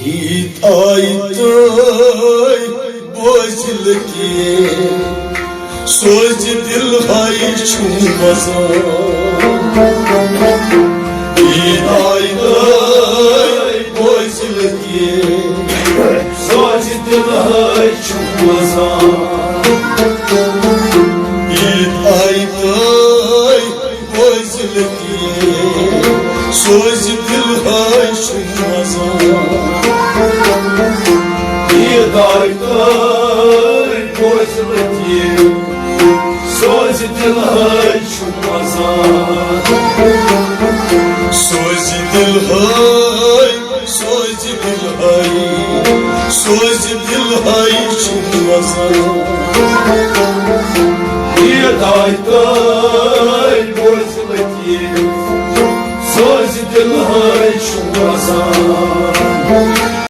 ईद आई तोय बोझल के सोच दिल है छुमसा ईद आई तोय बोझल के सोच दिल है छुमसा ईद आई तोय बोझल के सोच दिल है छुमसा ईद आई तोय बोझल के सोच दिल है छुमसा सोच दिल है सोच दिल है सोच दिल है छुमसा